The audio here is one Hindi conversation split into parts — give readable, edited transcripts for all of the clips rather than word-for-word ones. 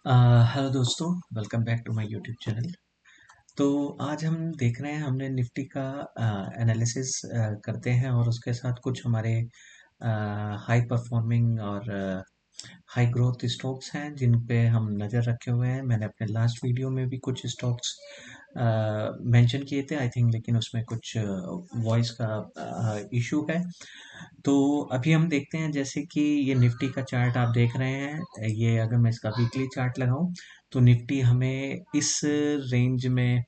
हेलो दोस्तों, welcome back to my YouTube channel. तो आज हम देख रहे हैं, हमने निफ्टी का एनालिसिस करते हैं और उसके साथ कुछ हमारे हाई परफॉर्मिंग और हाई ग्रोथ स्टॉक्स हैं जिन पे हम नज़र रखे हुए हैं। मैंने अपने लास्ट वीडियो में भी कुछ स्टॉक्स मेंशन किए थे आई थिंक, लेकिन उसमें कुछ वॉइस का इशू है। तो अभी हम देखते हैं, जैसे कि ये निफ्टी का चार्ट आप देख रहे हैं। ये अगर मैं इसका वीकली चार्ट लगाऊं तो निफ्टी हमें इस रेंज में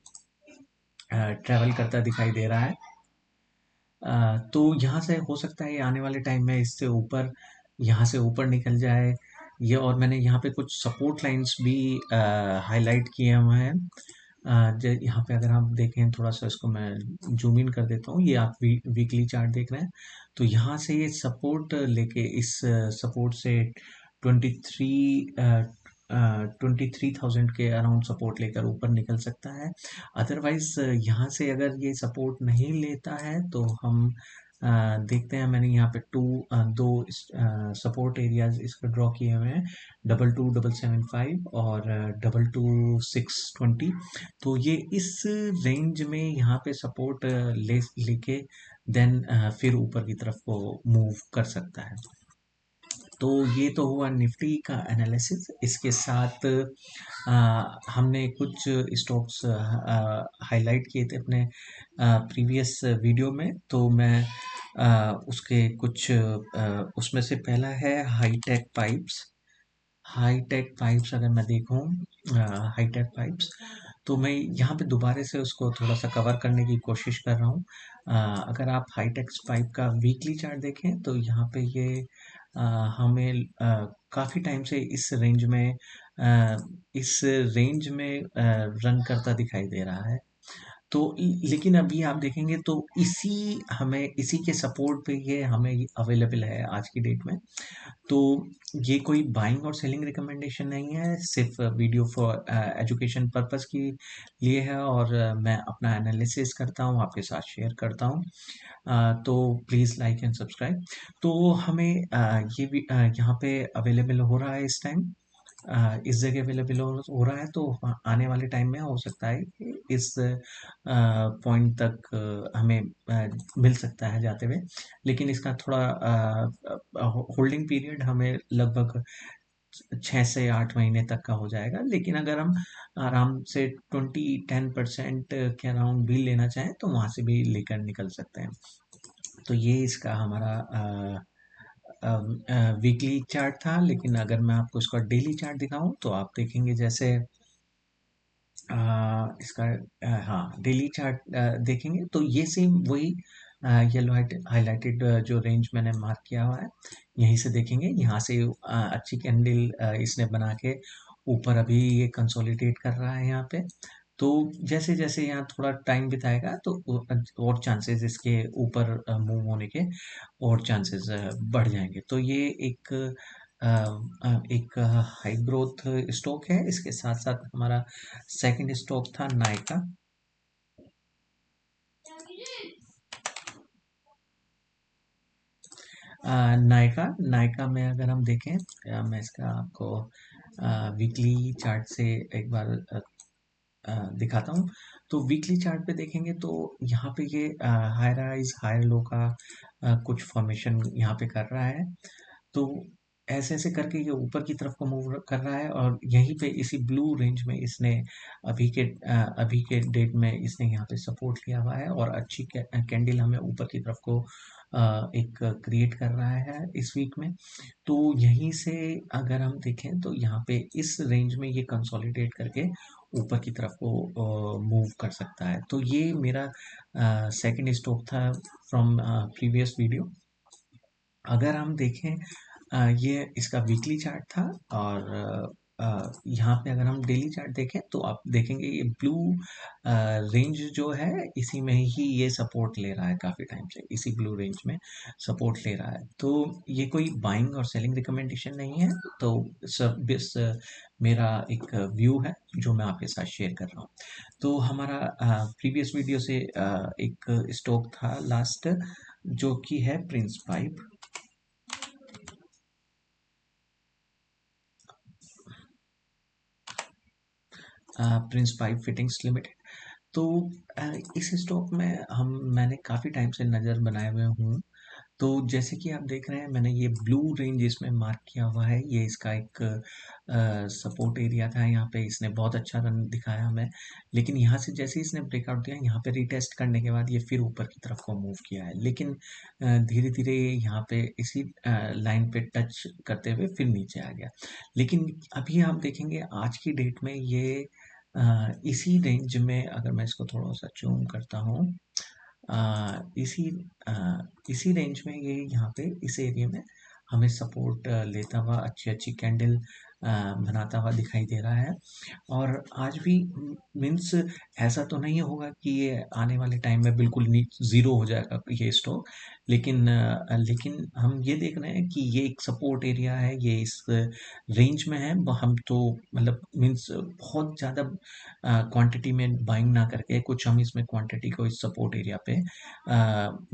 ट्रेवल करता दिखाई दे रहा है। तो यहाँ से हो सकता है ये आने वाले टाइम में इससे ऊपर, यहाँ से ऊपर निकल जाए ये। और मैंने यहाँ पे कुछ सपोर्ट लाइंस भी हाईलाइट किए हुए हैं। यहाँ पे अगर आप देखें, थोड़ा सा इसको मैं जूम इन कर देता हूँ। ये आप वीकली चार्ट देख रहे हैं, तो यहाँ से ये सपोर्ट लेके इस सपोर्ट से 23 23,000 के अराउंड सपोर्ट लेकर ऊपर निकल सकता है। अदरवाइज यहाँ से अगर ये सपोर्ट नहीं लेता है तो हम देखते हैं। मैंने यहाँ पे दो सपोर्ट एरियाज इसको ड्रॉ किए हुए हैं, 22,775 और 22,620। तो ये इस रेंज में यहाँ पे सपोर्ट लेके देन फिर ऊपर की तरफ को मूव कर सकता है। तो ये तो हुआ निफ्टी का एनालिसिस। इसके साथ हमने कुछ स्टॉक्स हाईलाइट किए थे अपने प्रीवियस वीडियो में। तो मैं उसके कुछ उसमें से पहला है हाईटेक पाइप्स। हाईटेक पाइप्स अगर मैं देखूं, हाईटेक पाइप्स, तो मैं यहाँ पे दोबारा से उसको थोड़ा सा कवर करने की कोशिश कर रहा हूँ। अगर आप हाईटेक पाइप का वीकली चार्ट देखें तो यहाँ पे ये अ, हमें काफ़ी टाइम से अ, इस रेंज में रन करता दिखाई दे रहा है। तो लेकिन अभी आप देखेंगे तो इसी के सपोर्ट पे ये हमें अवेलेबल है आज की डेट में। तो ये कोई बाइंग और सेलिंग रिकमेंडेशन नहीं है, सिर्फ वीडियो फॉर एजुकेशन पर्पस के लिए है। और मैं अपना एनालिसिस करता हूँ, आपके साथ शेयर करता हूँ। तो प्लीज़ लाइक एंड सब्सक्राइब। तो हमें ये भी यहाँ पे अवेलेबल हो रहा है इस टाइम, इस जगह अवेलेबल हो रहा है। तो आने वाले टाइम में हो सकता है कि इस पॉइंट तक हमें मिल सकता है जाते हुए। लेकिन इसका थोड़ा होल्डिंग पीरियड हमें लगभग 6 से 8 महीने तक का हो जाएगा। लेकिन अगर हम आराम से 10% के अराउंड भी लेना चाहें तो वहां से भी लेकर निकल सकते हैं। तो ये इसका हमारा वीकली चार्ट था। लेकिन अगर मैं आपको इसका डेली चार्ट दिखाऊं तो आप देखेंगे, जैसे इसका हाँ, डेली चार्ट देखेंगे तो ये सेम वही येलो हाईलाइटेड जो रेंज मैंने मार्क किया हुआ है, यहीं से देखेंगे। यहाँ से अच्छी कैंडल इसने बना के ऊपर अभी ये कंसोलिडेट कर रहा है यहाँ पे। तो जैसे जैसे यहाँ थोड़ा टाइम बिताएगा तो और चांसेस इसके ऊपर मूव होने के और चांसेस बढ़ जाएंगे। तो ये एक हाई ग्रोथ स्टॉक है। इसके साथ साथ हमारा सेकंड स्टॉक था नायका। नायका नायका में अगर हम देखें, मैं इसका आपको वीकली चार्ट से एक बार दिखाता हूँ। तो वीकली चार्ट पे देखेंगे तो यहाँ पे ये हाई राइज हाई लो का कुछ फॉर्मेशन यहाँ पे कर रहा है। तो ऐसे ऐसे करके ये ऊपर की तरफ को मूव कर रहा है और यहीं पे इसी ब्लू रेंज में इसने अभी के डेट में इसने यहाँ पे सपोर्ट लिया हुआ है और अच्छी कैंडल हमें ऊपर की तरफ को एक क्रिएट कर रहा है इस वीक में। तो यहीं से अगर हम देखें तो यहाँ पे इस रेंज में ये कंसोलिडेट करके ऊपर की तरफ को मूव कर सकता है। तो ये मेरा सेकंड स्टॉक था फ्रॉम प्रीवियस वीडियो। अगर हम देखें, ये इसका वीकली चार्ट था। और यहाँ पे अगर हम डेली चार्ट देखें तो आप देखेंगे ये ब्लू रेंज जो है, इसी में ही ये सपोर्ट ले रहा है काफ़ी टाइम से, इसी ब्लू रेंज में सपोर्ट ले रहा है। तो ये कोई बाइंग और सेलिंग रिकमेंडेशन नहीं है। तो सब बस मेरा एक व्यू है जो मैं आपके साथ शेयर कर रहा हूँ। तो हमारा प्रीवियस वीडियो से एक स्टॉक था लास्ट, जो कि है Prince pipe. Prince pipe fittings limited. तो इस स्टॉक में मैंने काफ़ी टाइम से नज़र बनाए हुए हूँ। तो जैसे कि आप देख रहे हैं, मैंने ये ब्लू रेंज इसमें मार्क किया हुआ है, ये इसका एक सपोर्ट एरिया था। यहाँ पे इसने बहुत अच्छा रन दिखाया हमें, लेकिन यहाँ से जैसे ही इसने ब्रेकआउट दिया, यहाँ पे रिटेस्ट करने के बाद ये फिर ऊपर की तरफ को मूव किया है, लेकिन धीरे धीरे यहाँ पे इसी लाइन पे टच करते हुए फिर नीचे आ गया। लेकिन अभी आप देखेंगे आज की डेट में ये इसी रेंज में, अगर मैं इसको थोड़ा सा जूम करता हूँ, अ, इसी अ, इसी रेंज में ये यहाँ पे इस एरिया में हमें सपोर्ट लेता हुआ अच्छी अच्छी कैंडल बनाता हुआ दिखाई दे रहा है। और आज भी मीन्स ऐसा तो नहीं होगा कि ये आने वाले टाइम में बिल्कुल ज़ीरो हो जाएगा ये स्टॉक, लेकिन हम ये देख रहे हैं कि ये एक सपोर्ट एरिया है, ये इस रेंज में है। हम तो मतलब मीन्स बहुत ज़्यादा क्वांटिटी में बाइंग ना करके कुछ हम इसमें क्वांटिटी को इस सपोर्ट एरिया पे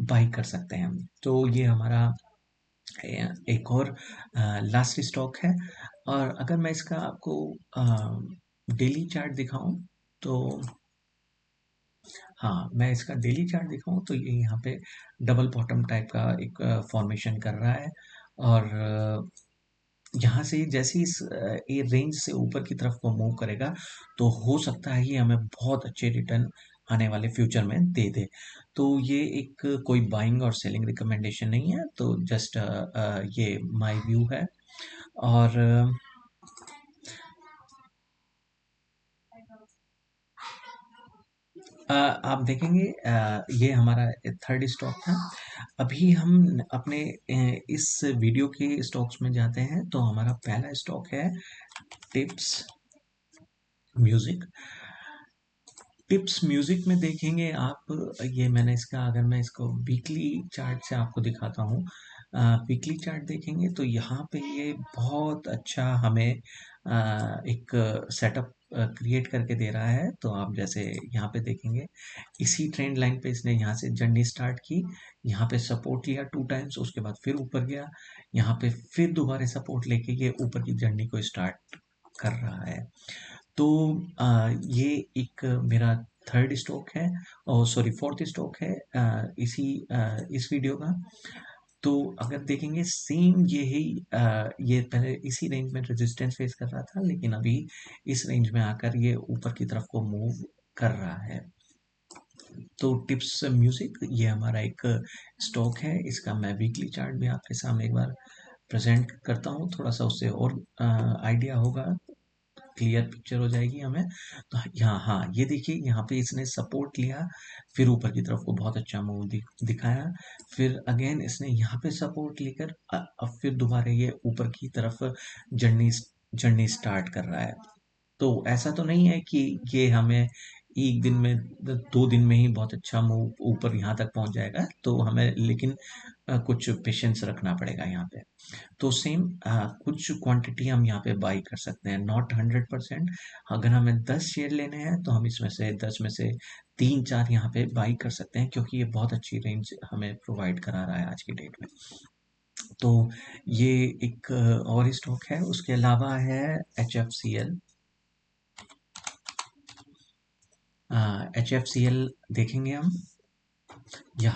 बाई कर सकते हैं। तो ये हमारा एक और लास्ट स्टॉक है। और अगर मैं इसका आपको डेली चार्ट दिखाऊं तो, हाँ, मैं इसका डेली चार्ट दिखाऊं तो ये यहाँ पे डबल बॉटम टाइप का एक फॉर्मेशन कर रहा है। और यहाँ से जैसे ही इस ये रेंज से ऊपर की तरफ वो मूव करेगा, तो हो सकता है ये हमें बहुत अच्छे रिटर्न आने वाले फ्यूचर में दे दे। तो ये एक कोई बाइंग और सेलिंग रिकमेंडेशन नहीं है, तो जस्ट ये माय व्यू है। और आप देखेंगे ये हमारा थर्ड स्टॉक था। अभी हम अपने इस वीडियो के स्टॉक्स में जाते हैं, तो हमारा पहला स्टॉक है टिप्स म्यूजिक। टिप्स म्यूजिक में देखेंगे आप, ये मैंने इसका, अगर मैं इसको वीकली चार्ट से आपको दिखाता हूँ, वीकली चार्ट देखेंगे तो यहाँ पे ये बहुत अच्छा हमें एक सेटअप क्रिएट करके दे रहा है। तो आप जैसे यहाँ पे देखेंगे, इसी ट्रेंड लाइन पे इसने यहाँ से जर्नी स्टार्ट की, यहाँ पे सपोर्ट लिया 2 टाइम्स, उसके बाद फिर ऊपर गया, यहाँ पे फिर दोबारा सपोर्ट लेके ये ऊपर की जर्नी को स्टार्ट कर रहा है। तो ये एक मेरा थर्ड स्टॉक है, और सॉरी फोर्थ स्टॉक है इस वीडियो का। तो अगर देखेंगे सेम यही ये पहले इसी रेंज में रेजिस्टेंस फेस कर रहा था, लेकिन अभी इस रेंज में आकर ये ऊपर की तरफ को मूव कर रहा है। तो टिप्स म्यूजिक ये हमारा एक स्टॉक है, इसका मैं वीकली चार्ट भी आपके सामने एक बार प्रेजेंट करता हूँ, थोड़ा सा उससे और आइडिया होगा, क्लियर पिक्चर हो जाएगी हमें। तो यहाँ, हाँ, ये देखिए यहाँ पे इसने सपोर्ट लिया, फिर ऊपर की तरफ को बहुत अच्छा मूव दिखाया, फिर अगेन इसने यहाँ पे सपोर्ट लेकर अब फिर दोबारा ये ऊपर की तरफ जर्नी जर्नी स्टार्ट कर रहा है। तो ऐसा तो नहीं है कि ये हमें एक दिन में 2 दिन में ही बहुत अच्छा मूव ऊपर यहाँ तक पहुंच जाएगा, तो हमें लेकिन कुछ पेशेंस रखना पड़ेगा यहाँ पे। तो सेम कुछ क्वांटिटी हम यहाँ पे बाई कर सकते हैं, नॉट 100%। अगर हमें 10 शेयर लेने हैं तो हम इसमें से 10 में से 3-4 यहाँ पे बाई कर सकते हैं, क्योंकि ये बहुत अच्छी रेंज हमें प्रोवाइड करा रहा है आज की डेट में। तो ये एक और स्टॉक है। उसके अलावा है H F C L. H F C L देखेंगे हम, या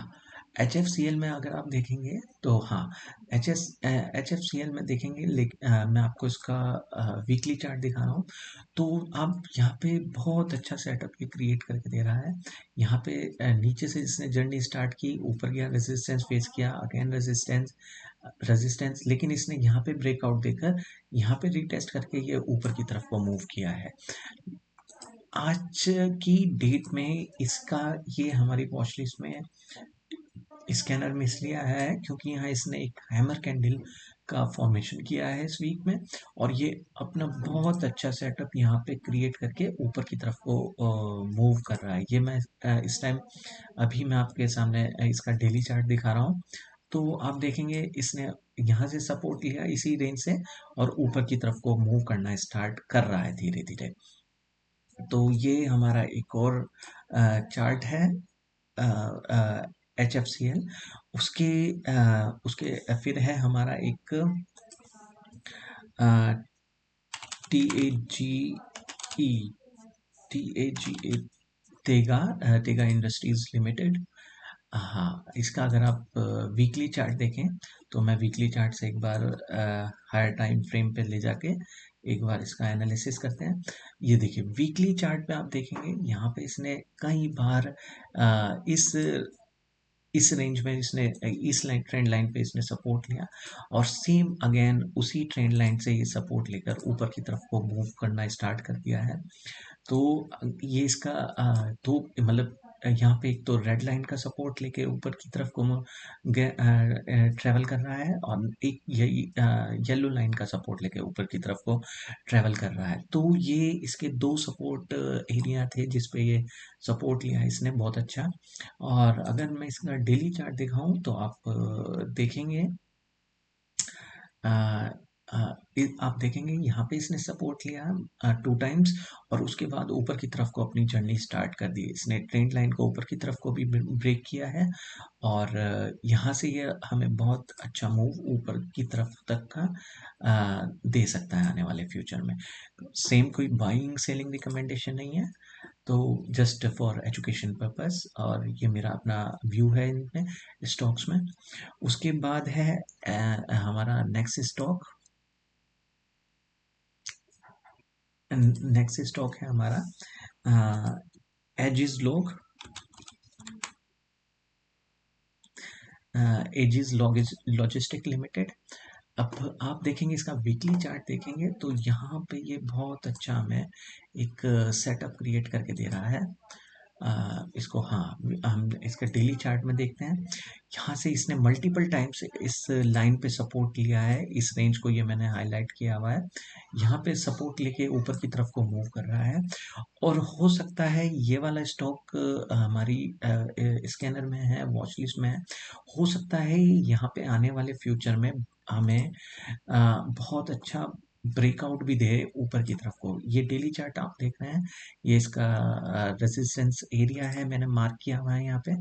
एच एफ सी एल में अगर आप देखेंगे तो, हाँ, एच एफ सी एल में देखेंगे, मैं आपको इसका वीकली चार्ट दिखा रहा हूँ। तो आप यहाँ पे बहुत अच्छा सेटअप ये क्रिएट करके दे रहा है। यहाँ पे नीचे से इसने जर्नी स्टार्ट की, ऊपर गया, रेजिस्टेंस फेस किया, अगेन रेजिस्टेंस रेजिस्टेंस, लेकिन इसने यहाँ पे ब्रेकआउट देकर यहाँ पे रिटेस्ट करके ये ऊपर की तरफ को मूव किया है। आज की डेट में इसका, ये हमारी वॉच लिस्ट में स्कैनर में इसलिए आया है क्योंकि यहाँ इसने एक हैमर कैंडल का फॉर्मेशन किया है इस वीक में, और ये अपना बहुत अच्छा सेटअप यहाँ पे क्रिएट करके ऊपर की तरफ को मूव कर रहा है। ये मैं इस टाइम अभी मैं आपके सामने इसका डेली चार्ट दिखा रहा हूँ। तो आप देखेंगे इसने यहाँ से सपोर्ट लिया इसी रेंज से, और ऊपर की तरफ को मूव करना स्टार्ट कर रहा है धीरे धीरे। तो ये हमारा एक और चार्ट है एच एफ सी एल। उसके उसके फिर है हमारा एक T A G E. TAGA, Tega, Tega industries limited. हाँ, इसका अगर आप वीकली चार्ट देखें तो मैं वीकली चार्ट से एक बार हायर टाइम फ्रेम पे ले जाके एक बार इसका एनालिसिस करते हैं। ये देखिए वीकली चार्ट पे आप देखेंगे यहाँ पे इसने कई बार इस रेंज में इसने इस लाइन ट्रेंड लाइन पे इसने सपोर्ट लिया और सेम अगेन उसी ट्रेंड लाइन से ये सपोर्ट लेकर ऊपर की तरफ को मूव करना स्टार्ट कर दिया है। तो ये इसका तो मतलब यहाँ पे एक तो रेड लाइन का सपोर्ट लेके ऊपर की तरफ को ट्रेवल कर रहा है और एक यही येलो लाइन का सपोर्ट लेके ऊपर की तरफ को ट्रेवल कर रहा है। तो ये इसके दो सपोर्ट एरिया थे जिस पे ये सपोर्ट लिया है इसने बहुत अच्छा। और अगर मैं इसका डेली चार्ट दिखाऊं तो आप देखेंगे अ, आप देखेंगे यहाँ पे इसने सपोर्ट लिया 2 टाइम्स और उसके बाद ऊपर की तरफ को अपनी जर्नी स्टार्ट कर दी। इसने ट्रेंड लाइन को ऊपर की तरफ को भी ब्रेक किया है और यहाँ से ये हमें बहुत अच्छा मूव ऊपर की तरफ तक का दे सकता है आने वाले फ्यूचर में। सेम कोई बाइंग सेलिंग रिकमेंडेशन नहीं है, तो जस्ट फॉर एजुकेशन पर्पस और ये मेरा अपना व्यू है इनमें स्टॉक्स में। उसके बाद है हमारा नेक्स्ट स्टॉक है हमारा एजिस लॉजिस्टिक लिमिटेड। अब आप देखेंगे इसका वीकली चार्ट देखेंगे तो यहाँ पे ये बहुत अच्छा हमें एक सेटअप क्रिएट करके दे रहा है। इसको हाँ हम इसके डेली चार्ट में देखते हैं। यहाँ से इसने मल्टीपल टाइम्स इस लाइन पे सपोर्ट लिया है, इस रेंज को ये मैंने हाईलाइट किया हुआ है। यहाँ पे सपोर्ट लेके ऊपर की तरफ को मूव कर रहा है और हो सकता है ये वाला स्टॉक हमारी स्कैनर में है, वॉच लिस्ट में है। हो सकता है यहाँ पे आने वाले फ्यूचर में हमें बहुत अच्छा ब्रेकआउट भी दे ऊपर की तरफ को। ये डेली चार्ट आप देख रहे हैं, ये इसका रेजिस्टेंस एरिया है, मैंने मार्क किया हुआ है यहाँ पे।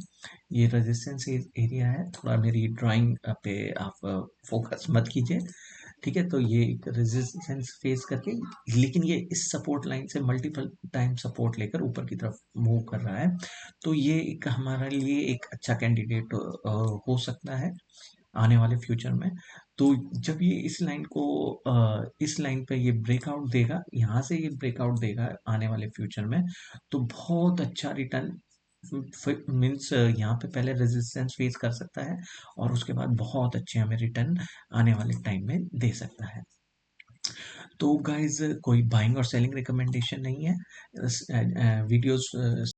ये रेजिस्टेंस एरिया है, थोड़ा मेरी ड्राइंग पे आप फोकस मत कीजिए, ठीक है। तो ये एक रेजिस्टेंस फेस करके लेकिन ये इस सपोर्ट लाइन से मल्टीपल टाइम सपोर्ट लेकर ऊपर की तरफ मूव कर रहा है। तो ये एक हमारे लिए एक अच्छा कैंडिडेट हो सकता है आने वाले फ्यूचर में। तो जब ये इस लाइन पे ये ब्रेकआउट देगा, यहाँ से ये ब्रेकआउट देगा आने वाले फ्यूचर में, तो बहुत अच्छा रिटर्न मीन्स यहाँ पे पहले रेजिस्टेंस फेस कर सकता है और उसके बाद बहुत अच्छे हमें रिटर्न आने वाले टाइम में दे सकता है। तो गाइज कोई बाइंग और सेलिंग रिकमेंडेशन नहीं है, वीडियोस